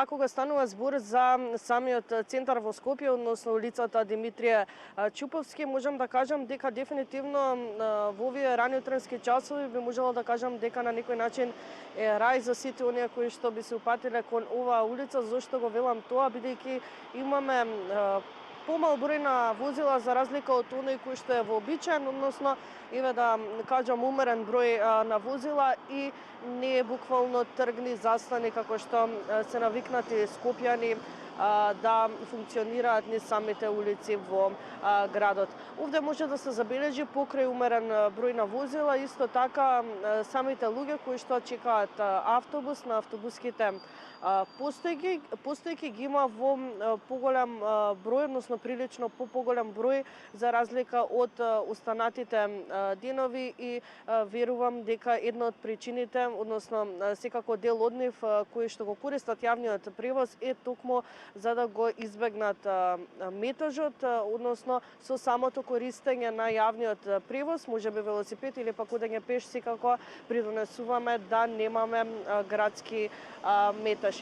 А кога станува збор за самиот центар во Скопје, односно улицата Димитрije Чуповски, можам да кажам дека дефинитивно во овие рани утренски часови би можела да кажам дека на некој начин е рај за сите оние кои што би се упатиле кон оваа улица. Зошто го велам тоа? Бидејќи имаме помал број на возила за разлика од оној кој што е вообичаен, односно еве да кажам умерен број на возила и не е буквално тргни застани како што се навикнати скопјани да функционираат низ самите улици во градот. Овде може да се забележи покрај умерен број на возила, исто така самите луѓе кои што чекаат автобус на автобуските постојки ги има во поголем број, односно прилично поголем број за разлика од останатите денови и верувам дека една од причините, односно секако дел од нив кои што го користат јавниот превоз е токму за да го избегнат метажот, односно со самото користење на јавниот превоз, можеби велосипед или пак одење пеш, секако придонесуваме да немаме градски метаж.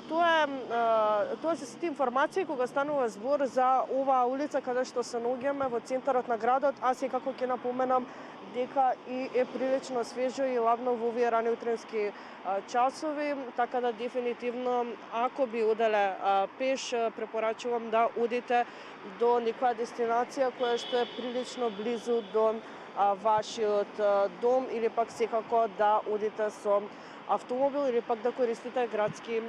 Тоа се сите информации кога станува збор за оваа улица каде што се наоѓаме во центарот на градот, а секако ќе напоменам дека и е прилично свежо и ладно во овие рани утренски часови, така да дефинитивно ако би оделе пеш, препорачувам да одите до некоја дестинација која што е прилично близу до вашиот дом или пак секако да одите со автомобил или пак да користите градски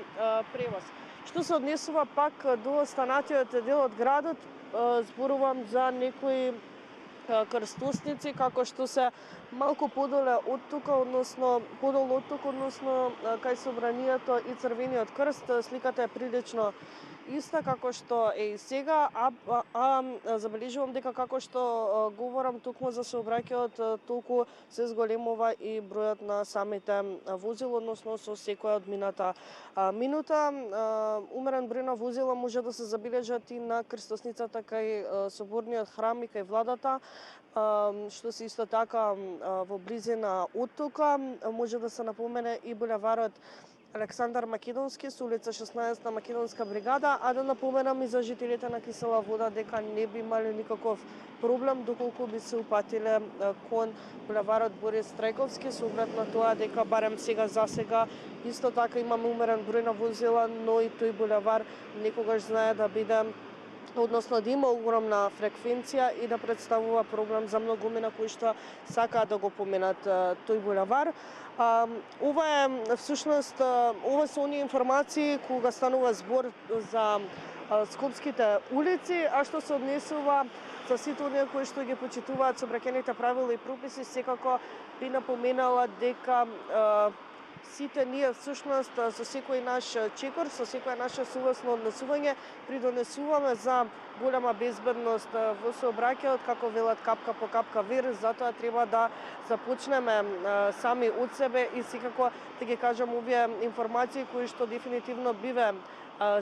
превоз. Што се однесува пак до останатиот дел од градот, зборувам за некои крстосници како што се малку подоле од тука, односно подолу од тука, односно кај собранието и Црвениот крст. Сликата е прилично иста како што е и сега, забележувам дека како што говорам токму за сообраќајот, толку се зголемува и бројот на самите возила, односно со секоја одмината минута. Умерен број на возила може да се забележат и на крстосницата кај соборниот храм и кај владата, што се исто така во близина од тука. Може да се напомене и булеварот Александар Македонски со улица 16 на Македонска бригада, а да напоменам и за жителите на Кисела Вода дека не би имале никаков проблем доколку би се упатиле кон булеварот Борис Трајковски, со оглед на тоа дека барем сега за сега исто така имаме умерен број на возила, но и тој булевар некогаш знае да биде, односно да има огромна фреквенција и да представува проблем за многумина кои што сакаат да го поменат тој булевар. Ова е всушност ова се оние информации кога станува збор за скопските улици, а што се однесува за сите оние кои што ги почитуваат сообраќајните правила и прописи, секако би напоменала дека сите ние всушност со секој наш чекор, со секоја наша совесно однесување придонесуваме за голема безбедност во сообраќајот, како велат капка по капка вир, затоа треба да започнеме сами од себе и секако да ги кажам овие информации кои што дефинитивно биве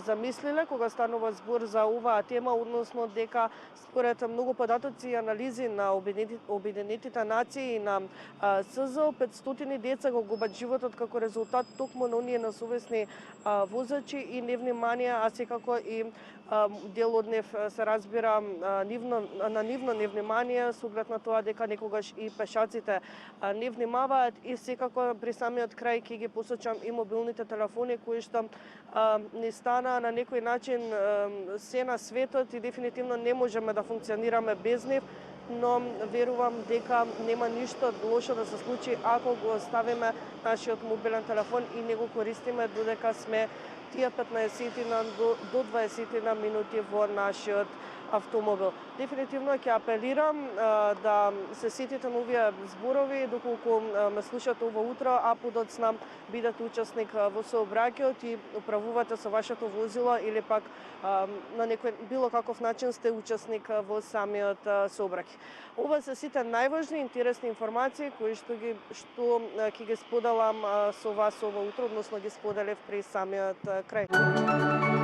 замислиле кога станува збор за оваа тема, односно дека според многу податоци и анализи на Обединетите нации и на СЗО, 500 деца го губат животот како резултат токму на оние несовесни возачи и невнимание, а секако и дел од нив се разбира на нивно невнимание, со оглед на тоа дека некогаш и пешаците не внимаваат и секако при самиот крај ќе ги посочам и мобилните телефони кои што не стана на некој начин се на светот и дефинитивно не можеме да функционираме без нив, но верувам дека нема ништо лошо да се случи ако го оставиме нашиот мобилен телефон и не го користиме додека сме тие 15 до 20 минути во нашиот автомобил. Дефинитивно ќе апелирам да се сетите на овие зборови доколку ме слушате ова утро, а подоцна бидете учесник во сообраќајот и управувате со вашето возило или пак на некој било каков начин сте учесник во самиот сообраќај. Ова се сите најважни интересни информации кои што ќе ги споделам со вас ова утро, односно ги споделив при самиот крај.